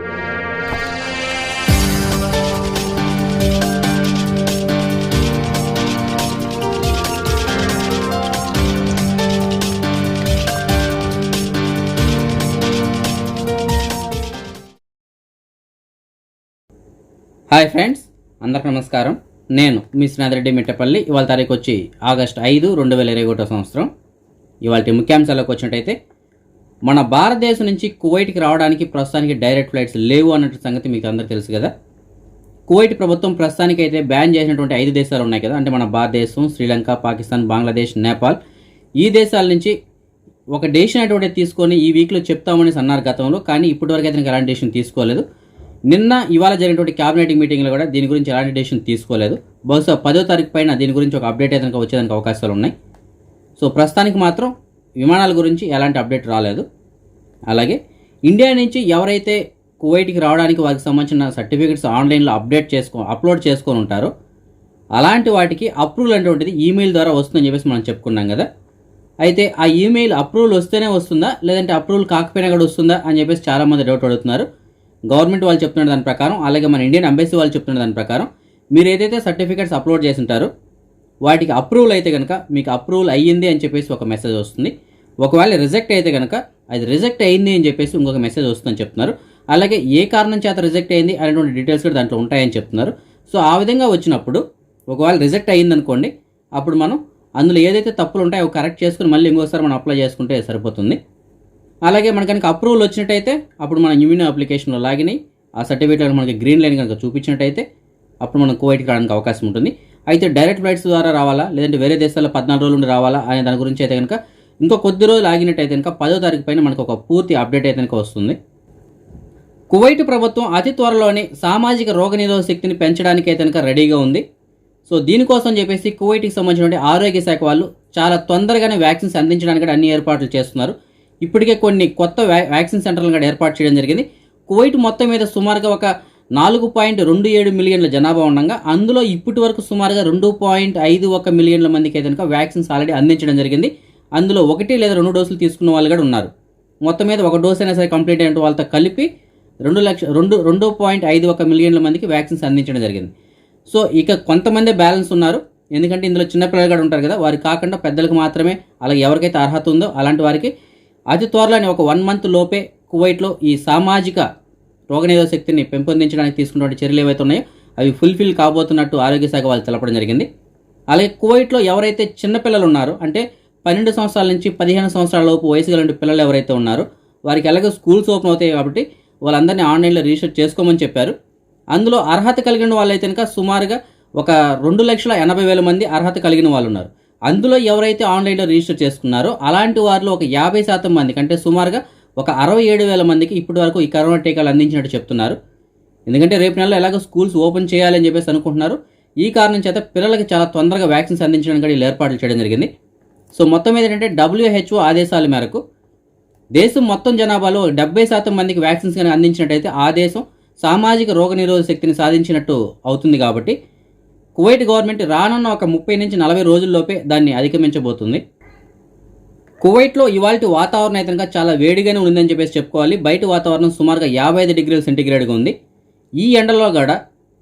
Hi friends, అందరికి నమస్కారం. నేను మీ శ్రీనాథరెడ్డి మిట్టపల్లి. ఇవాళ తారీఖు వచ్చి ఆగస్టు 5, 2021 సంవత్సరం. ఇవాళ ముఖ్యాంశాలకు వచ్చినట్టయితే, మన భారతదేశం నుంచి కువైట్కి రావడానికి ప్రస్తుతానికి డైరెక్ట్ ఫ్లైట్స్ లేవు అన్నట్టు సంగతి మీకు అందరికీ తెలుసు కదా. కువైట్ ప్రభుత్వం ప్రస్తుతానికి అయితే బ్యాన్ చేసినటువంటి 5 దేశాలు ఉన్నాయి కదా, అంటే మన భారతదేశం, శ్రీలంక, పాకిస్తాన్, బంగ్లాదేశ్, నేపాల్. ఈ దేశాల నుంచి ఒక డెసిషన్ అటువంటి తీసుకొని ఈ వీక్లో చెప్తామని అన్నారు గతంలో, కానీ ఇప్పటివరకు అయితే ఎలాంటి డెసిషన్ తీసుకోలేదు. నిన్న ఇవాళ జరిగినటువంటి క్యాబినెట్ మీటింగ్లో కూడా దీని గురించి ఎలాంటి డెసిషన్ తీసుకోలేదు. బహుశా 10వ తారీఖు పైన దీని గురించి ఒక అప్డేట్ అయితే వచ్చేదానికి అవకాశాలు ఉన్నాయి. సో ప్రస్తుతానికి మాత్రం విమానాల గురించి ఎలాంటి అప్డేట్ రాలేదు. అలాగే ఇండియా నుంచి ఎవరైతే కువైట్కి రావడానికి వారికి సంబంధించిన సర్టిఫికెట్స్ ఆన్లైన్లో అప్లోడ్ చేసుకొని ఉంటారో అలాంటి వాటికి అప్రూవల్ అనేటువంటిది ఈమెయిల్ ద్వారా వస్తుందని చెప్పేసి మనం చెప్పుకున్నాం కదా. అయితే ఆ ఈమెయిల్ అప్రూవల్ వస్తేనే వస్తుందా, లేదంటే అప్రూవల్ కాకపోయినా కూడా వస్తుందా అని చెప్పేసి చాలామంది డౌట్ అడుగుతున్నారు. గవర్నమెంట్ వాళ్ళు చెప్తున్న దాని ప్రకారం, అలాగే మన ఇండియన్ ఎంబసీ వాళ్ళు చెప్తున్న దాని ప్రకారం, మీరు ఏదైతే సర్టిఫికేట్స్ అప్లోడ్ చేసి ఉంటారో వాటికి అప్రూవల్ అయితే కనుక మీకు అప్రూవల్ అయ్యింది అని చెప్పేసి ఒక మెసేజ్ వస్తుంది. ఒకవేళ రిజెక్ట్ అయితే కనుక అది రిజెక్ట్ అయింది అని చెప్పేసి ఇంకొక మెసేజ్ వస్తుందని చెప్తున్నారు. అలాగే ఏ కారణం చేత రిజెక్ట్ అయింది అనేటువంటి డీటెయిల్స్ కూడా దాంట్లో ఉంటాయని చెప్తున్నారు. సో ఆ విధంగా వచ్చినప్పుడు ఒకవేళ రిజెక్ట్ అయ్యింది అనుకోండి, అప్పుడు మనం అందులో ఏదైతే తప్పులు ఉంటాయో అవి కరెక్ట్ చేసుకుని మళ్ళీ ఇంకోసారి మనం అప్లై చేసుకుంటే సరిపోతుంది. అలాగే మనకు కనుక అప్రూవల్ వచ్చినట్టయితే అప్పుడు మనం న్యూ అప్లికేషన్లో లాగిన్ అయ్యి ఆ సర్టిఫికేట్లో మనకి గ్రీన్ లైన్ కనుక చూపించినట్టయితే అప్పుడు మనం కువైట్కి రావడానికి అవకాశం ఉంటుంది. అయితే డైరెక్ట్ ఫ్లైట్స్ ద్వారా రావాలా, లేదంటే వేరే దేశాల్లో 14 రోజులు నుండి రావాలా అనే దాని గురించి అయితే కనుక ఇంకో కొద్ది రోజులు ఆగినట్టయితే కనుక 10వ తారీఖు పైన మనకు ఒక పూర్తి అప్డేట్ అయితే కనుక వస్తుంది. కువైట్ ప్రభుత్వం అతి త్వరలోనే సామాజిక రోగనిరోధక శక్తిని పెంచడానికి అయితే కనుక రెడీగా ఉంది. సో దీనికోసం చెప్పేసి కువైట్కి సంబంధించిన ఆరోగ్య శాఖ వాళ్ళు చాలా తొందరగానే వ్యాక్సిన్స్ అందించడానికి అన్ని ఏర్పాట్లు చేస్తున్నారు. ఇప్పటికే కొన్ని కొత్త వ్యాక్సిన్ సెంటర్లను కూడా ఏర్పాటు చేయడం జరిగింది. కువైట్ మొత్తం మీద సుమారుగా ఒక 4.27 మిలియన్ల జనాభా ఉండగా అందులో ఇప్పటి వరకు సుమారుగా 2.51 మిలియన్ల మందికి అయితే కనుక వ్యాక్సిన్స్ ఆల్రెడీ అందించడం జరిగింది. అందులో 1 లేదా 2 డోసులు తీసుకున్న వాళ్ళు కూడా ఉన్నారు. మొత్తం మీద ఒక డోస్ అయినా సరే కంప్లీట్ అయిన వాళ్ళతో కలిపి 2.51 మిలియన్ల మందికి వ్యాక్సిన్స్ అందించడం జరిగింది. సో ఇక కొంతమంది బ్యాలెన్స్ ఉన్నారు, ఎందుకంటే ఇందులో చిన్నపిల్లలు కూడా ఉంటారు కదా, వారికి కాకుండా పెద్దలకు మాత్రమే, అలాగే ఎవరికైతే అర్హత ఉందో అలాంటి వారికి అతి త్వరలోనే ఒక 1 మంత్ లోపే కువైట్లో ఈ సామాజిక రోగనిరోధక శక్తిని పెంపొందించడానికి తీసుకున్న చర్యలు ఏవైతే ఉన్నాయో అవి ఫుల్ఫిల్ కాబోతున్నట్టు ఆరోగ్య శాఖ వాళ్ళు తెలపడం జరిగింది. అలాగే కువైట్లో ఎవరైతే చిన్నపిల్లలు ఉన్నారో, అంటే 12 సంవత్సరాల నుంచి 15 సంవత్సరాల లోపు వయసు గల పిల్లలు ఎవరైతే ఉన్నారో వారికి ఎలాగో స్కూల్స్ ఓపెన్ అవుతాయి కాబట్టి వాళ్ళందరినీ ఆన్లైన్లో రిజిస్టర్ చేసుకోమని చెప్పారు. అందులో అర్హత కలిగిన వాళ్ళైతే కనుక సుమారుగా ఒక 2,80,000 మంది అర్హత కలిగిన వాళ్ళు ఉన్నారు. అందులో ఎవరైతే ఆన్లైన్లో రిజిస్టర్ చేసుకున్నారో అలాంటి వారిలో ఒక 50% మందికి, అంటే సుమారుగా ఒక 67,000 మందికి ఇప్పటి వరకు ఈ కరోనా టీకాలు అందించినట్టు చెప్తున్నారు. ఎందుకంటే రేపు నెలలో ఎలాగో స్కూల్స్ ఓపెన్ చేయాలని చెప్పేసి అనుకుంటున్నారు. ఈ కారణం చేత పిల్లలకి చాలా తొందరగా వ్యాక్సిన్స్ అందించడానికి వీళ్ళు ఏర్పాట్లు చేయడం జరిగింది. సో మొత్తం మీద ఏంటంటే WHO ఆదేశాల మేరకు దేశం మొత్తం జనాభాలో 70% మందికి వ్యాక్సిన్స్ కానీ అందించినట్టయితే ఆ దేశం సామాజిక రోగనిరోధక శక్తిని సాధించినట్టు అవుతుంది. కాబట్టి కువైట్ గవర్నమెంట్ రానున్న ఒక 30 నుంచి 40 రోజుల్లోపే దాన్ని అధిగమించబోతుంది. కువైట్లో ఇవాల్టి వాతావరణం అయితే కనుక చాలా వేడిగానే ఉందని చెప్పేసి చెప్పుకోవాలి. బయట వాతావరణం సుమారుగా 55 డిగ్రీల సెంటీగ్రేడ్గా ఉంది. ఈ ఎండలో కూడా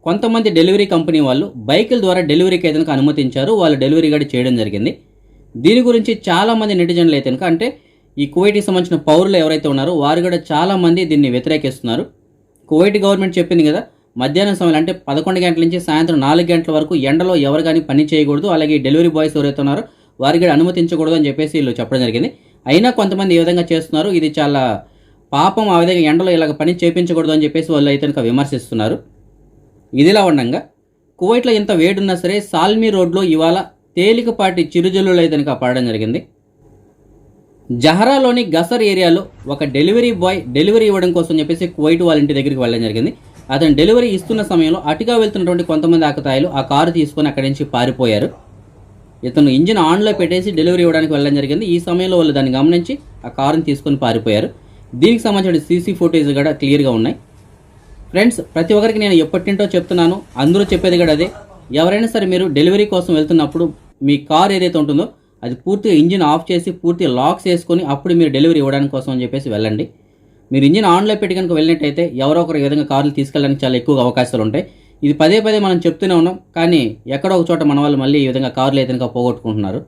కొంతమంది డెలివరీ కంపెనీ వాళ్ళు బైకుల ద్వారా డెలివరీకి అయితే కనుక అనుమతించారు. వాళ్ళు డెలివరీ కూడా చేయడం జరిగింది. దీని గురించి చాలామంది నెటిజన్లు అయితే కనుక, అంటే ఈ కువైట్కి సంబంధించిన పౌరులు ఎవరైతే ఉన్నారో వారు కూడా చాలామంది దీన్ని వ్యతిరేకిస్తున్నారు. కువైట్ గవర్నమెంట్ చెప్పింది కదా, మధ్యాహ్నం సమయంలో అంటే 11 గంటల నుంచి సాయంత్రం 4 గంటల వరకు ఎండలో ఎవరు కానీ పని చేయకూడదు, అలాగే డెలివరీ బాయ్స్ ఎవరైతే ఉన్నారో వారికి కూడా అనుమతించకూడదు అని చెప్పేసి వీళ్ళు చెప్పడం జరిగింది. అయినా కొంతమంది ఏ విధంగా చేస్తున్నారు, ఇది చాలా పాపం, ఆ విధంగా ఎండలో ఇలాగ పని చేయించకూడదు అని చెప్పేసి వాళ్ళు అయితే కనుక విమర్శిస్తున్నారు. ఇదిలా ఉండగా కువైట్లో ఇంత వేడున్నా సరే సాల్మీ రోడ్లో ఇవాళ తేలికపాటి చిరుజల్లులు అయితే కనుక పడడం జరిగింది. జహరాలోని గసర్ ఏరియాలో ఒక డెలివరీ బాయ్ డెలివరీ ఇవ్వడం కోసం చెప్పేసి కువైట్ వాళ్ళ ఇంటి దగ్గరికి వెళ్ళడం జరిగింది. అతను డెలివరీ ఇస్తున్న సమయంలో అటుగా వెళ్తున్నటువంటి కొంతమంది ఆకతాయిలు ఆ కారు తీసుకొని అక్కడి నుంచి పారిపోయారు. ఇతను ఇంజిన్ ఆన్లో పెట్టేసి డెలివరీ ఇవ్వడానికి వెళ్ళడం జరిగింది. ఈ సమయంలో వాళ్ళు దాన్ని గమనించి ఆ కారుని తీసుకొని పారిపోయారు. దీనికి సంబంధించిన సీసీ ఫుటేజ్ కూడా క్లియర్గా ఉన్నాయి. ఫ్రెండ్స్, ప్రతి ఒక్కరికి నేను ఎప్పటింటో చెప్తున్నాను, అందరూ చెప్పేది కూడా అదే. ఎవరైనా సరే మీరు డెలివరీ కోసం వెళ్తున్నప్పుడు మీ కార్ ఏదైతే ఉంటుందో అది పూర్తిగా ఇంజిన్ ఆఫ్ చేసి పూర్తిగా లాక్స్ వేసుకొని అప్పుడు మీరు డెలివరీ ఇవ్వడానికి కోసం అని చెప్పేసి వెళ్ళండి. మీరు ఇంజిన్ ఆన్లో పెట్టి కనుక వెళ్ళినట్టయితే ఎవరో ఒకరు ఈ విధంగా కార్లు తీసుకెళ్ళడానికి చాలా ఎక్కువ అవకాశాలు ఉంటాయి. ఇది పదే పదే మనం చెప్తూనే ఉన్నాం, కానీ ఎక్కడో ఒక చోట మన వాళ్ళు మళ్ళీ ఈ విధంగా కార్లు అయితే పోగొట్టుకుంటున్నారు.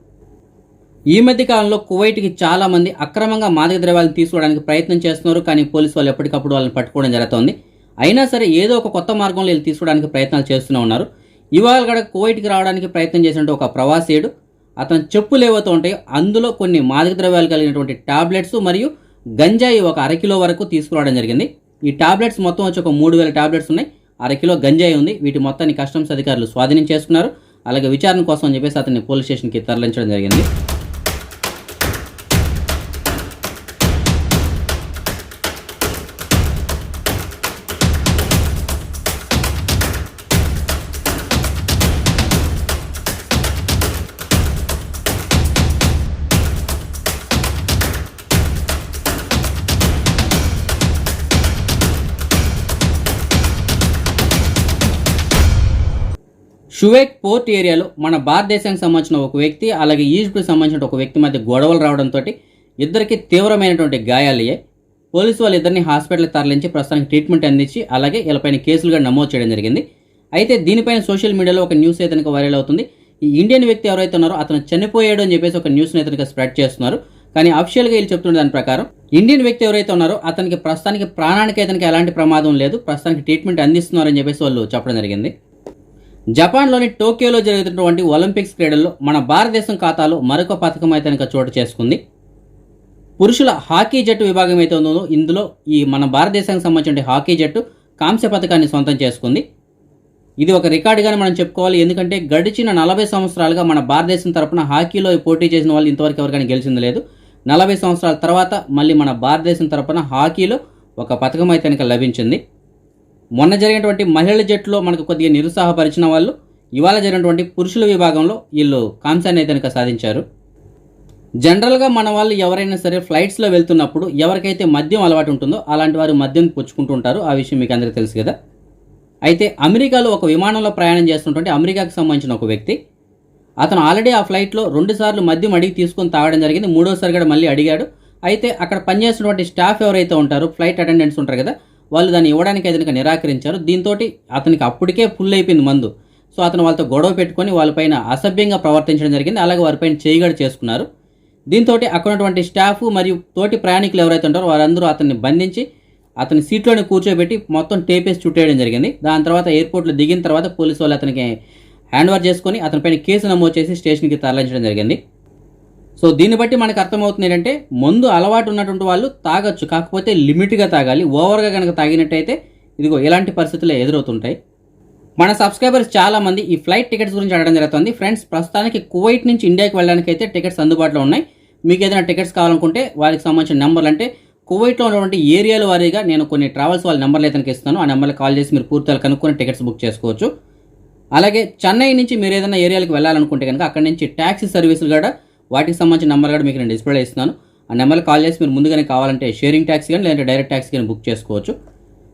ఈ మధ్య కాలంలో కువైట్కి చాలామంది అక్రమంగా మాదక ద్రవ్యాలను తీసుకోవడానికి ప్రయత్నం చేస్తున్నారు, కానీ పోలీసు వాళ్ళు ఎప్పటికప్పుడు వాళ్ళని పట్టుకోవడం జరుగుతుంది. అయినా సరే ఏదో ఒక కొత్త మార్గంలో వీళ్ళు తీసుకోవడానికి ప్రయత్నాలు చేస్తూనే ఉన్నారు. ఇవాళ కూడా కువైట్కి రావడానికి ప్రయత్నం చేసినట్టు ఒక ప్రవాసీయుడు, అతను చెప్పులు ఏవైతే ఉంటాయో అందులో కొన్ని మాదక ద్రవ్యాలు కలిగినటువంటి టాబ్లెట్స్ మరియు గంజాయి ఒక అరకిలో వరకు తీసుకురావడం జరిగింది. ఈ టాబ్లెట్స్ మొత్తం వచ్చి ఒక 3000 టాబ్లెట్స్ ఉన్నాయి, అరకిలో గంజాయి ఉంది. వీటి మొత్తాన్ని కస్టమ్స్ అధికారులు స్వాధీనం చేసుకున్నారు. అలాగే విచారణ కోసం అని చెప్పేసి అతన్ని పోలీస్ స్టేషన్కి తరలించడం జరిగింది. షువేక్ పోర్ట్ ఏరియాలో మన భారతదేశానికి సంబంధించిన ఒక వ్యక్తి అలాగే ఈజిప్ట్కి సంబంధించిన ఒక వ్యక్తి మధ్య గొడవలు రావడంతో ఇద్దరికి తీవ్రమైనటువంటి గాయాలయ్యాయి. పోలీసు వాళ్ళు ఇద్దరిని హాస్పిటల్కి తరలించి ప్రస్తుతానికి ట్రీట్మెంట్ అందించి అలాగే వీళ్ళపైన కేసులుగా నమోదు చేయడం జరిగింది. అయితే దీనిపైన సోషల్ మీడియాలో ఒక న్యూస్ అయితే వైరల్ అవుతుంది. ఈ ఇండియన్ వ్యక్తి ఎవరైతే ఉన్నారో అతను చనిపోయాడు అని చెప్పేసి ఒక న్యూస్ని అయితే స్ప్రెడ్ చేస్తున్నారు. కానీ అఫిషియల్గా వీళ్ళు చెప్తున్న దాని ప్రకారం ఇండియన్ వ్యక్తి ఎవరైతే ఉన్నారో అతనికి ప్రస్తుతానికి ప్రాణానికి అయితే ఎలాంటి ప్రమాదం లేదు, ప్రస్తుతానికి ట్రీట్మెంట్ అందిస్తున్నారని చెప్పేసి వాళ్ళు చెప్పడం జరిగింది. జపాన్లోని టోక్యోలో జరుగుతున్నటువంటి ఒలింపిక్స్ క్రీడల్లో మన భారతదేశం ఖాతాలో మరొక పథకం అయితే చోటు చేసుకుంది. పురుషుల హాకీ జట్టు విభాగం అయితే ఉందో ఇందులో ఈ మన భారతదేశానికి సంబంధించిన హాకీ జట్టు కాంస్య పథకాన్ని సొంతం చేసుకుంది. ఇది ఒక రికార్డుగానే మనం చెప్పుకోవాలి, ఎందుకంటే గడిచిన 40 సంవత్సరాలుగా మన భారతదేశం తరపున హాకీలో పోటీ చేసిన వాళ్ళు ఇంతవరకు ఎవరికైనా గెలిచింది లేదు. 40 సంవత్సరాల తర్వాత మళ్ళీ మన భారతదేశం తరపున హాకీలో ఒక పథకం అయితే లభించింది. మొన్న జరిగినటువంటి మహిళల జట్టులో మనకు కొద్దిగా నిరుత్సాహపరిచిన వాళ్ళు ఇవాళ జరిగినటువంటి పురుషుల విభాగంలో వీళ్ళు కాంస్యాన్ని అయితే సాధించారు. జనరల్గా మన వాళ్ళు ఎవరైనా సరే ఫ్లైట్స్లో వెళ్తున్నప్పుడు ఎవరికైతే మద్యం అలవాటు ఉంటుందో అలాంటి వారు మద్యం పుచ్చుకుంటూ ఉంటారు. ఆ విషయం మీకు అందరికీ తెలుసు కదా. అయితే అమెరికాలో ఒక విమానంలో ప్రయాణం చేస్తున్నటువంటి అమెరికాకు సంబంధించిన ఒక వ్యక్తి, అతను ఆల్రెడీ ఆ ఫ్లైట్లో 2 సార్లు మద్యం అడిగి తీసుకొని తాగడం జరిగింది. 3వసారి కూడా మళ్ళీ అడిగాడు. అయితే అక్కడ పనిచేస్తున్నటువంటి స్టాఫ్ ఎవరైతే ఉంటారో ఫ్లైట్ అటెండెంట్స్ ఉంటారు కదా, వాళ్ళు దాన్ని ఇవ్వడానికి ఏదైనా నిరాకరించారు. దీంతో అతనికి అప్పటికే ఫుల్ అయిపోయింది మందు. సో అతను వాళ్ళతో గొడవ పెట్టుకొని వాళ్ళపైన అసభ్యంగా ప్రవర్తించడం జరిగింది. అలాగే వారిపైన చేయగడ చేసుకున్నారు. దీంతో అక్కడ ఉన్నటువంటి స్టాఫ్ మరియు తోటి ప్రయాణికులు ఎవరైతే ఉంటారో వారందరూ అతన్ని బంధించి అతని సీట్లోనే కూర్చోబెట్టి మొత్తం టేపేసి చుట్టేయడం జరిగింది. దాని తర్వాత ఎయిర్పోర్ట్లో దిగిన తర్వాత పోలీసు వాళ్ళు అతనికి హ్యాండ్ ఓవర్ చేసుకొని అతనిపైన కేసు నమోదు చేసి స్టేషన్కి తరలించడం జరిగింది. సో దీన్ని బట్టి మనకు అర్థమవుతుంది ఏంటంటే మందు అలవాటు ఉన్నటువంటి వాళ్ళు తాగొచ్చు, కాకపోతే లిమిట్గా తాగాలి. ఓవర్గా కనుక తాగినట్టయితే ఇదిగో ఇలాంటి పరిస్థితులు ఎదురవుతుంటాయి. మన సబ్స్క్రైబర్స్ చాలామంది ఈ ఫ్లైట్ టికెట్స్ గురించి అడగడం జరుగుతుంది. ఫ్రెండ్స్, ప్రస్తుతానికి కువైట్ నుంచి ఇండియాకి వెళ్ళడానికి అయితే టికెట్స్ అందుబాటులో ఉన్నాయి. మీకు ఏదైనా టికెట్స్ కావాలనుకుంటే వారికి సంబంధించిన నెంబర్లు అంటే కువైట్లో ఉన్నటువంటి ఏరియాల వారీగా నేను కొన్ని ట్రావెల్స్ వాళ్ళ నెంబర్లు అయితే ఇస్తాను. ఆ నెంబర్కి కాల్ చేసి మీరు పూర్తిగా కనుక్కొని టికెట్స్ బుక్ చేసుకోవచ్చు. అలాగే చెన్నై నుంచి మీరు ఏదైనా ఏరియాలకు వెళ్ళాలనుకుంటే కనుక అక్కడి నుంచి ట్యాక్సీ సర్వీసులు కూడా వాటికి సంబంధించిన నెంబర్ కూడా మీకు నేను డిస్ప్లే ఇస్తున్నాను. ఆ నెంబర్కి కాల్ చేసి మీరు ముందుగానే కావాలంటే షేరింగ్ ట్యాక్సీ కానీ లేదంటే డైరెక్ట్ ట్యాక్సీ కానీ బుక్ చేసుకోవచ్చు.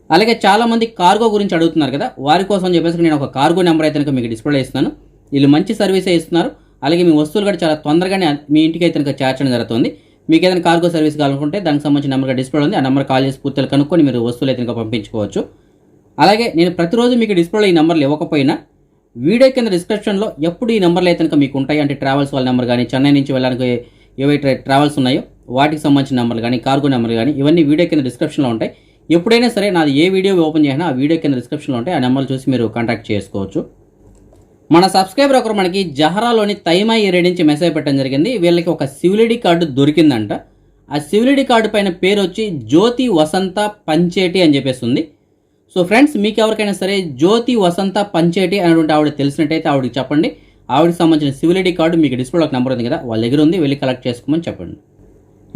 అలాగే చాలామంది కార్గో గురించి అడుగుతున్నారు కదా, వారి కోసం చెప్పేసి నేను ఒక కార్గో నెంబర్ అయితే మీకు డిస్ప్లే ఇస్తున్నాను. వీళ్ళు మంచి సర్వీసే ఇస్తున్నారు. అలాగే మీ వస్తువులు కూడా చాలా తొందరగానే మీ ఇంటికి అయితే చేర్చడం జరుగుతుంది. మీకు ఏదైనా కార్గో సర్వీస్ కావాలనుకుంటే దానికి సంబంధించిన నెంబర్గా డిస్ప్లే ఉంది. ఆ నెంబర్ కాల్ చేసి పూర్తిగా కనుక్కొని మీరు వస్తువులు అయితే పంపించుకోవచ్చు. అలాగే నేను ప్రతిరోజు మీకు డిస్ప్లేలో ఈ నెంబర్లు ఇవ్వకపోయినా వీడియో కింద డిస్క్రిప్షన్లో ఎప్పుడు ఈ నెంబర్లు అయితే మీకు ఉంటాయి. అంటే ట్రావెల్స్ వాళ్ళ నెంబర్ కానీ చెన్నై నుంచి వెళ్ళడానికి ఏవైతే ట్రావెల్స్ ఉన్నాయో వాటికి సంబంధించిన నెంబర్లు కానీ కార్గో నెంబర్ కానీ ఇవన్నీ వీడియో కింద డిస్క్రిప్షన్లో ఉంటాయి. ఎప్పుడైనా సరే నాది ఏ వీడియో ఓపెన్ చేసినా ఆ వీడియో కింద డిస్క్రిప్షన్లో ఉంటాయి. ఆ నెంబర్లు చూసి మీరు కాంటాక్ట్ చేసుకోవచ్చు. మన సబ్స్క్రైబర్ ఒకరు మనకి జహరాలోని తైమా ఏరియా నుంచి మెసేజ్ పెట్టడం జరిగింది. వీళ్ళకి ఒక సివిలిటీ కార్డు దొరికిందంట. ఆ సివిలిటీ కార్డు పైన పేరు వచ్చి జ్యోతి వసంత పంచేటి అని చెప్పేసి ఉంది. సో ఫ్రెండ్స్, మీకు ఎవరికైనా సరే జ్యోతి వసంత పంచేటి అనేటువంటి ఆవిడ తెలిసినట్టయితే ఆవిడకి చెప్పండి. ఆవిడకి సంబంధించిన సివిలిటీ కార్డు మీకు డిస్ప్లేలో ఒక నెంబర్ ఉంది కదా, వాళ్ళ దగ్గర ఉంది, వెళ్ళి కలెక్ట్ చేసుకోమని చెప్పండి.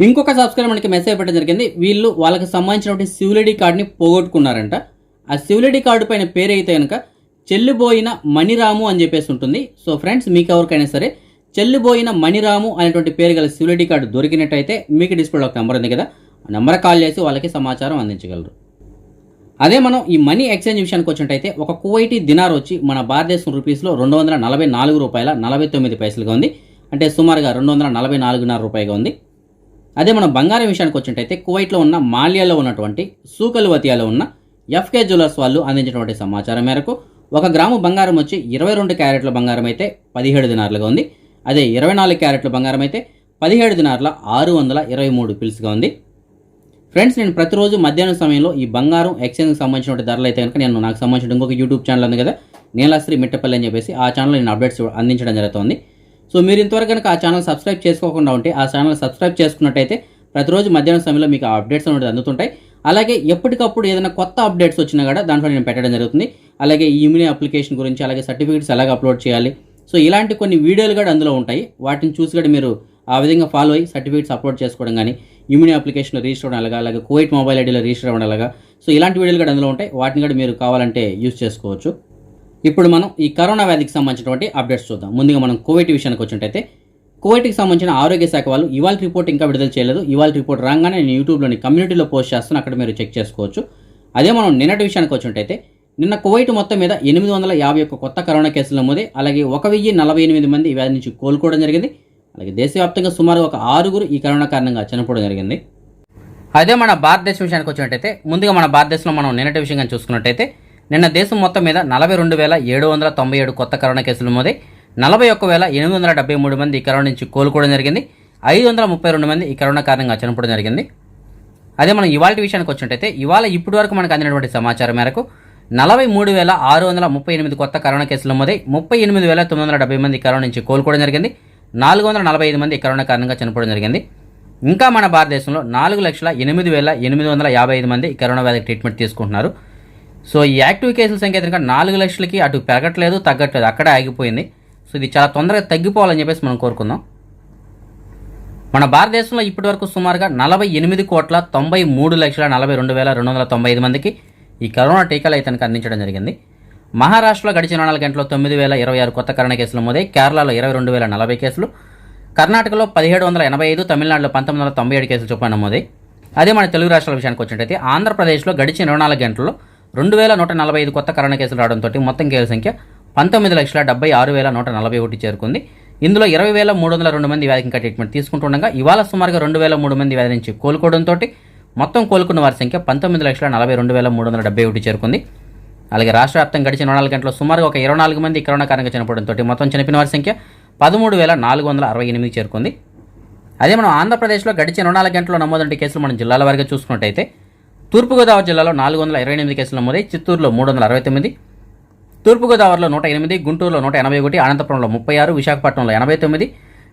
ఇంకొక సబ్స్క్రైబర్ మనకి మెసేజ్ పెట్టడం జరిగింది. వీళ్ళు వాళ్ళకి సంబంధించినటువంటి సివిలిటీ కార్డుని పోగొట్టుకున్నారంట. ఆ సివిలిటీ కార్డు పైన పేరు అయితే కనుక చెల్లిబోయిన మణిరాము అని చెప్పేసి ఉంటుంది. సో ఫ్రెండ్స్, మీకు ఎవరికైనా సరే చెల్లిబోయిన మణిరాము అనేటువంటి పేరు గల సివిలిటీ కార్డు దొరికినట్టయితే మీకు డిస్ప్లేలో ఒక నెంబర్ ఉంది కదా, ఆ నెంబర్ కాల్ చేసి వాళ్ళకి సమాచారం అందించగలరు. అదే మనం ఈ మనీ ఎక్స్చేంజ్ విషయానికి వచ్చినట్టయితే ఒక కువైటీ దినార్ వచ్చి మన భారతదేశం రూపీస్లో 244 రూపాయల 49 పైసలుగా ఉంది. అంటే సుమారుగా 244.5 రూపాయలుగా ఉంది. అదే మనం బంగారం విషయానికి వచ్చినట్టయితే కువైట్లో ఉన్న మాల్యాలో ఉన్నటువంటి సూకల్వతియాలో ఉన్న ఎఫ్కే జ్యువెలర్స్ వాళ్ళు అందించినటువంటి సమాచారం మేరకు 1 గ్రాము బంగారం వచ్చి 22 క్యారెట్ల బంగారం అయితే 17 దినార్లుగా ఉంది. అదే 24 క్యారెట్ల బంగారం అయితే 17 దినార్ల 623 పిల్స్గా ఉంది. ఫ్రెండ్స్, నేను ప్రతిరోజు మధ్యాహ్నం సమయంలో ఈ బంగారం ఎక్స్చేంజ్కి సంబంధించిన ధరలు అయితే కనుక నేను నాకు సంబంధించిన ఇంకొక యూట్యూబ్ ఛానల్ ఉంది కదా, నీలశ్రీ మిట్టపల్లి అని చెప్పేసి ఆ ఛానల్లో నేను అప్డేట్స్ అందించడం జరుగుతుంది. సో మీరు ఇంతవరకు కనుక ఆ ఛానల్ సబ్స్క్రైబ్ చేసుకోకుండా ఉంటే ఆ ఛానల్ సబ్స్క్రైబ్ చేసుకున్నట్టయితే ప్రతిరోజు మధ్యాహ్నం సమయంలో మీకు ఆ అప్డేట్స్ అనేది అందుతుంటాయి. అలాగే ఎప్పటికప్పుడు ఏదైనా కొత్త అప్డేట్స్ వచ్చినా కూడా దాంట్లో నేను పెట్టడం జరుగుతుంది. అలాగే ఈ ఇమ్యూని అప్లికేషన్ గురించి, అలాగే సర్టిఫికేట్స్ ఎలాగ అప్లోడ్ చేయాలి, సో ఇలాంటి కొన్ని వీడియోలు కూడా అందులో ఉంటాయి. వాటిని చూసి కూడా మీరు ఆ విధంగా ఫాలో అయ్యి సర్టిఫికేట్స్ అప్లోడ్ చేసుకోవడం కానీ, ఇమ్యూని అప్లికేషన్లో రిజిస్టర్ అవ్వడం అలాగా, అలాగే కువైట్ మొబైల్ ఐడీలో రిజిస్టర్ అవ్వడం అలాగా, సో ఇలాంటి వీడియోలు కూడా అందులో ఉంటాయి. వాటిని కూడా మీరు కావాలంటే యూజ్ చేసుకోవచ్చు. ఇప్పుడు మనం ఈ కరోనా వ్యాధికి సంబంధించినటువంటి అప్డేట్స్ చూద్దాం. ముందుగా మనం కువైట్ విషయానికి వచ్చినట్టయితే కువైట్కి సంబంధించిన ఆరోగ్య శాఖ వాళ్ళు ఇవాళ రిపోర్ట్ ఇంకా విడుదల చేయలేదు. ఇవాళ రిపోర్ట్ రాగానే నేను యూట్యూబ్లోని కమ్యూనిటీలో పోస్ట్ చేస్తాను, అక్కడ మీరు చెక్ చేసుకోవచ్చు. అదే మనం నిన్నటి విషయానికి వచ్చినట్టయితే నిన్న కువైట్ మొత్తం మీద 851 కొత్త కరోనా కేసులు నమోదే. అలాగే 1048 మంది ఈ వ్యాధి నుంచి కోలుకోవడం జరిగింది. అలాగే దేశవ్యాప్తంగా సుమారు ఒక 6 ఈ కరోనా కారణంగా చనిపోవడం జరిగింది. అదే మన భారతదేశం విషయానికి వచ్చినట్టయితే ముందుగా మన భారతదేశంలో మనం నిన్నటి విషయంగా చూసుకున్నట్టయితే నిన్న దేశం మొత్తం మీద 42,797 కొత్త కరోనా కేసులు నమోదే. 41,873 మంది ఈ కరోనా నుంచి కోలుకోవడం జరిగింది. 532 మంది ఈ కరోనా కారణంగా చనిపోవడం జరిగింది. అదే మనం ఇవాళ విషయానికి వచ్చినట్టయితే ఇవాళ ఇప్పటి వరకు మనకు అందినటువంటి సమాచారం మేరకు 43,638 కొత్త కరోనా కేసులు నమోదై 38,970 మంది కరోనా నుంచి కోలుకోవడం జరిగింది. 445 మంది కరోనా కారణంగా చనిపోవడం జరిగింది. ఇంకా మన భారతదేశంలో 4,08,855 మంది కరోనా వ్యాధికి ట్రీట్మెంట్ తీసుకుంటున్నారు. సో ఈ యాక్టివ్ కేసుల సంఖ్య కనుక 4 లక్షలకి అటు పెరగట్లేదు, తగ్గట్లేదు, అక్కడే ఆగిపోయింది. సో ఇది చాలా తొందరగా తగ్గిపోవాలని చెప్పేసి మనం కోరుకుందాం. మన భారతదేశంలో ఇప్పటివరకు సుమారుగా 48,93,42,295 మందికి ఈ కరోనా టీకాలు అయితే అందించడం జరిగింది. మహారాష్ట్రలో గడిచిన 4 గంటల్లో 9,026 కొత్త కరోనా కేసులు నమోదాయి. కేరళలో 22,040 కేసులు, కర్ణాటకలో 1,785, తమిళనాడులో 1,997 కేసులు చొప్పున నమోదాయి. అదే మన తెలుగు రాష్ట్రాల విషయానికి వచ్చినట్టయితే ఆంధ్రప్రదేశ్లో గడిచిన 24 గంటల్లో 2,145 కొత్త కరోనా కేసులు రావడంతో మొత్తం కేసుల సంఖ్య 19,76,141 చేరుకుంది. ఇందులో 20,302 మంది వ్యాధికి ఇంకా ట్రీట్మెంట్ తీసుకుంటుండగా ఇవాళ సుమారుగా 2,003 మంది వ్యాధి నుంచి కోలుకోవడంతో మొత్తం కోలుకున్న వారి సంఖ్య 19,42,371 చేరుకుంది. అలాగే రాష్ట్ర వ్యాప్తంగా గడిచిన 24 గంటల్లో సుమారుగా ఒక 24 మంది కరోనా కారణంగా చనిపోవడంతో మొత్తం చనిపోయిన వారి సంఖ్య 13,468 చేరుకుంది. అదే మనం ఆంధ్రప్రదేశ్లో గడిచిన 24 గంటల్లో నమోదైన కేసులు మనం జిల్లాల వారిగా చూసుకున్నట్టయితే తూర్పుగోదావరి జిల్లాలో 428 కేసులు నమోదై, చిత్తూరులో 369, తూర్పుగోదావరిలో 108, గుంటూరులో 181, అనంతపురంలో 36, విశాఖపట్నంలో 89,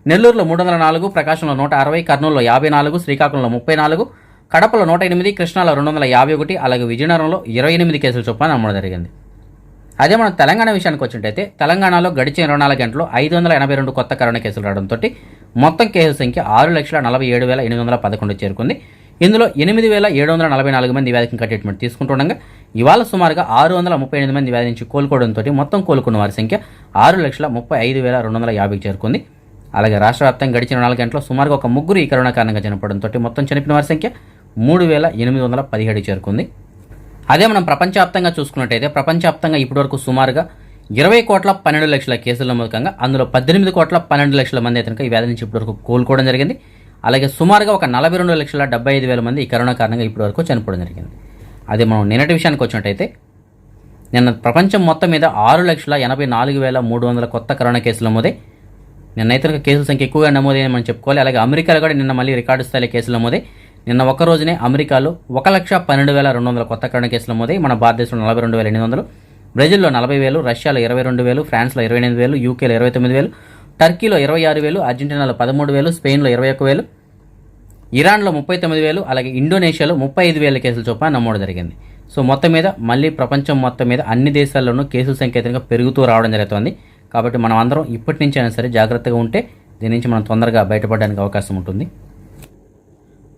నెల్లూరులో 304, ప్రకాశంలో 160, కర్నూలులో 54, శ్రీకాకుళంలో 34, కడపలో 108, కృష్ణాలో 251, అలాగే విజయనగరంలో 28 కేసులు చొప్పున నమోదు జరిగింది. అదే మనం తెలంగాణ విషయానికి వచ్చినట్టయితే తెలంగాణలో గడిచిన 24 గంటల్లో 582 కొత్త కరోనా కేసులు రావడంతో మొత్తం కేసుల సంఖ్య 6,47,811 చేరుకుంది. ఇందులో 8,744 మంది వ్యాధికి ఇంకా ట్రీట్మెంట్ తీసుకుంటుండగా ఇవాళ సుమారుగా 638 మంది వ్యాధి నుంచి కోలుకోవడంతో మొత్తం కోలుకున్న వారి సంఖ్య 6,35,250 చేరుకుంది. అలాగే రాష్ట్ర వ్యాప్తంగా గడిచిన 4 గంటల్లో సుమారుగా ఒక 3 ఈ కరోనా కారణంగా చనిపోవడంతో మొత్తం చనిపోయిన వారి సంఖ్య 3,817 చేరుకుంది. అదే మనం ప్రపంచవ్యాప్తంగా చూసుకున్నట్టయితే ప్రపంచవ్యాప్తంగా ఇప్పటివరకు సుమారుగా 20,12,00,000 కేసుల నమోదుకంగా అందులో 18,12,00,000 మంది అయితే ఈ వ్యాధి నుంచి ఇప్పటివరకు కోలుకోవడం జరిగింది. అలాగే సుమారుగా ఒక 42,75,000 మంది ఈ కరోనా కారణంగా ఇప్పటివరకు చనిపోవడం జరిగింది. అదే మనం నిన్నటి విషయానికి వచ్చినట్టయితే నిన్న ప్రపంచం మొత్తం మీద 6,84,300 కొత్త కరోనా కేసులు నమోదే. నిన్నైతే కేసుల సంఖ్య ఎక్కువగా నమోదైందని మనం చెప్పుకోవాలి. అలాగే అమెరికాలో కూడా నిన్న మళ్ళీ రికార్డు స్థాయిలో కేసులు నమోదే. నిన్న ఒక్క రోజునే అమెరికాలో 1,12,200 కొత్త కరోనా కేసులు నమోదై. మన భారతదేశంలో 42,800, బ్రెజిల్లో 40,000, రష్యాలో 22,000, ఫ్రాన్స్లో 28,000, యూకేలో 29,000, టర్కీలో 26,000, అర్జెంటీనాలో 13,000, స్పెయిన్లో 21,000, ఇరాన్లో 39,000, అలాగే ఇండోనేషియాలో 35,000 కేసులు చొప్పున నమోదు జరిగింది. సో మొత్తం మీద మళ్ళీ ప్రపంచం మొత్తం మీద అన్ని దేశాల్లోనూ కేసుల సంఖ్య పెరుగుతూ రావడం జరుగుతుంది. కాబట్టి మనం అందరం ఇప్పటి నుంచి అయినా సరే జాగ్రత్తగా ఉంటే దీని నుంచి మనం తొందరగా బయటపడడానికి అవకాశం ఉంటుంది.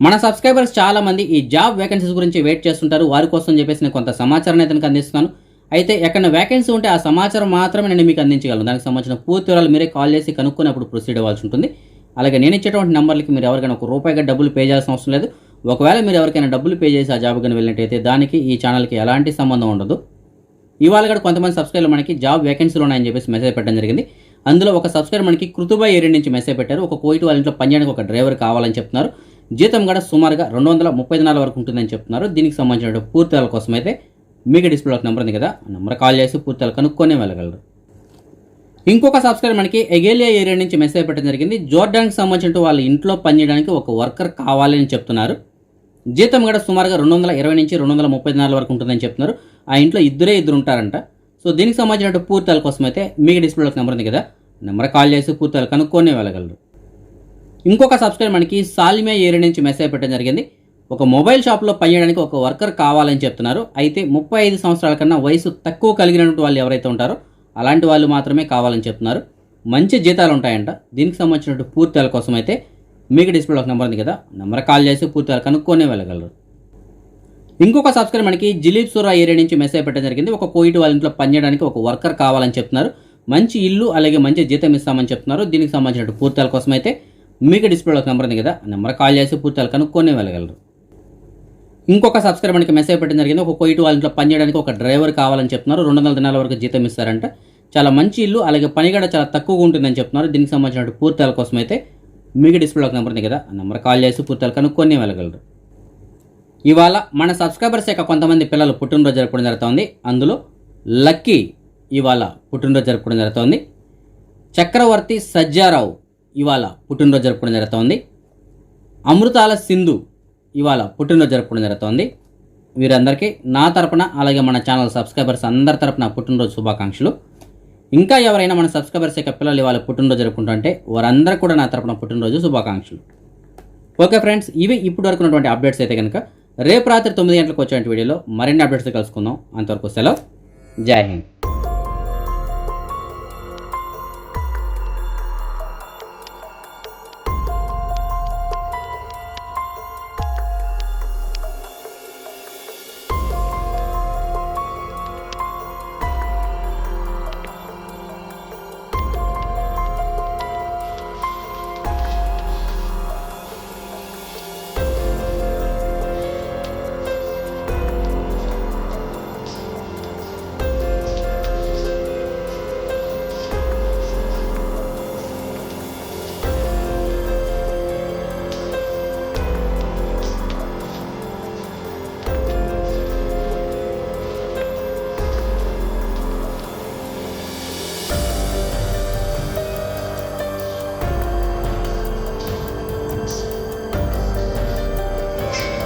మన సబ్స్క్రైబర్స్ చాలామంది ఈ జాబ్ వేకెన్సీస్ గురించి వెయిట్ చేస్తుంటారు. వారి కోసం చెప్పేసి నేను కొంత సమాచారాన్ని అయితే అందిస్తున్నాను. అయితే ఎక్కడ వేకెన్సీ ఉంటే ఆ సమాచారం మాత్రమే నేను మీకు అందించగలను. దానికి సంబంధించిన పూర్తి వివరాలు మీరే కాల్ చేసి కనుక్కున్నప్పుడు ప్రొసీడ్ అవ్వాల్సి ఉంటుంది. అలాగే నేను ఇచ్చేటువంటి నెంబర్లకి మీరు ఎవరికైనా ₹1 డబ్బులు పే చేయాల్సిన అవసరం లేదు. ఒకవేళ మీరు ఎవరికైనా డబ్బులు పే చేసి ఆ జాబ్ కానీ వెళ్ళినట్టయితే దానికి ఈ ఛానల్కి ఎలాంటి సంబంధం ఉండదు. ఇవాళ కూడా కొంతమంది సబ్స్క్రైబర్ మనకి జాబ్ వేకెన్సీలు ఉన్నాయని చెప్పేసి మెసేజ్ పెట్టడం జరిగింది. అందులో ఒక సబ్స్క్రైబర్ మనకి కృతుబాయ్ ఏరియా నుంచి మెసేజ్ పెట్టారు. ఒక కోయిట్ వాళ్ళ ఇంట్లో పనిచేయడానికి ఒక డ్రైవర్ కావాలని చెప్తున్నారు. జీతం కూడా సుమారుగా 230 దినాల వరకు ఉంటుందని చెప్తున్నారు. దీనికి సంబంధించిన పూర్తి వివరాల కోసం అయితే మీకు డిస్ప్లేలో ఒక నెంబర్ ఉంది కదా, ఆ నెంబర్ కాల్ చేసి పూర్తి వివరాలు కనుక్కొని వెళ్ళగలరు. ఇంకొక సబ్స్క్రైబర్ మనకి ఎగేలియా ఏరియా నుంచి మెసేజ్ పెట్టడం జరిగింది. జోర్డాన్కి సంబంధించిన వాళ్ళ ఇంట్లో పనిచేయడానికి ఒక వర్కర్ కావాలని చెప్తున్నారు. జీతం కూడా సుమారుగా 220 నుంచి 230 దినాల వరకు ఉంటుందని చెప్తున్నారు. ఆ ఇంట్లో ఇద్దరు ఉంటారంట. సో దీనికి సంబంధించిన పూర్తి వివరాల కోసం అయితే మీకు డిస్ప్లేలో ఒక నెంబర్ ఉంది కదా, నెంబర్ కాల్ చేసి పూర్తి వివరాలు కనుక్కొని వెళ్ళగలరు. ఇంకొక సబ్స్క్రైబర్ మనకి సాలిమియా ఏరియా నుంచి మెసేజ్ పెట్టడం జరిగింది. ఒక మొబైల్ షాప్లో పనిచేయడానికి ఒక వర్కర్ కావాలని చెప్తున్నారు. అయితే 35 సంవత్సరాల కన్నా వయసు తక్కువ కలిగినటువంటి వాళ్ళు ఎవరైతే ఉంటారో అలాంటి వాళ్ళు మాత్రమే కావాలని చెప్తున్నారు. మంచి జీతాలు ఉంటాయంట. దీనికి సంబంధించిన పూర్తి వివరాల కోసం అయితే మీకు డిస్ప్లేలో ఒక నెంబర్ ఉంది కదా, నెంబర్ కాల్ చేసి పూర్తి వివరాలు కనుక్కొని వెళ్ళగలరు. ఇంకొక సబ్స్క్రైబర్ మనకి జిలీప్సూరా ఏరియా నుంచి మెసేజ్ పెట్టడం జరిగింది. ఒక కోయిట్ వాళ్ళ ఇంట్లో పనిచేయడానికి ఒక వర్కర్ కావాలని చెప్తున్నారు. మంచి ఇల్లు అలాగే మంచి జీతం ఇస్తామని చెప్తున్నారు. దీనికి సంబంధించిన పూర్తి వివరాల కోసం అయితే మీకు డిస్ప్లేలో ఒక నెంబర్ ఉంది కదా, నెంబర్ కాల్ చేసి పూర్తి వివరాలు కనుక్కొని వెళ్ళగలరు. ఇంకొక సబ్స్క్రైబర్ మనకి మెసేజ్ పెట్టడం జరిగింది. ఒక కోయిట్ వాళ్ళ ఇంట్లో పనిచేయడానికి ఒక డ్రైవర్ కావాలని చెప్తున్నారు. 200 దినాల వరకు జీతం ఇస్తారంట. చాలా మంచి ఇల్లు అలాగే పని కూడా చాలా తక్కువగా ఉంటుందని చెప్తున్నారు. దీనికి సంబంధించిన పూర్తి వివరాల కోసం అయితే మీకు డిస్ప్లేలో ఒక నెంబర్ ఉంది కదా, ఆ నెంబర్ కాల్ చేసి పూర్తి వివరాలు కనుక్కొని వెళ్ళగలరు. ఇవాళ మన సబ్స్క్రైబర్స్ యొక్క కొంతమంది పిల్లలు పుట్టినరోజు జరుపుకోవడం జరుగుతుంది. అందులో లక్కీ ఇవాళ పుట్టినరోజు జరుపుకోవడం జరుగుతుంది. చక్రవర్తి సజ్జారావు ఇవాళ పుట్టినరోజు జరుపుకోవడం జరుగుతుంది. అమృతాల సింధు ఇవాళ పుట్టినరోజు జరుపుకోవడం జరుగుతుంది. వీరందరికీ నా తరపున అలాగే మన ఛానల్ సబ్స్క్రైబర్స్ అందరి తరపున పుట్టినరోజు శుభాకాంక్షలు. ఇంకా ఎవరైనా మన సబ్స్క్రైబర్స్ యొక్క పిల్లలు ఇవాళ పుట్టినరోజు జరుపుకుంటుంటే వారందరూ కూడా నా తరపున పుట్టినరోజు శుభాకాంక్షలు. ఓకే ఫ్రెండ్స్, ఇవి ఇప్పుడు వరకు ఉన్నటువంటి అప్డేట్స్ అయితే కనుక రేపు రాత్రి 9 గంటలకు వచ్చేటువంటి వీడియోలో మరిన్ని అప్డేట్స్ కలుసుకుందాం. అంతవరకు సెలవు. జై హింద్.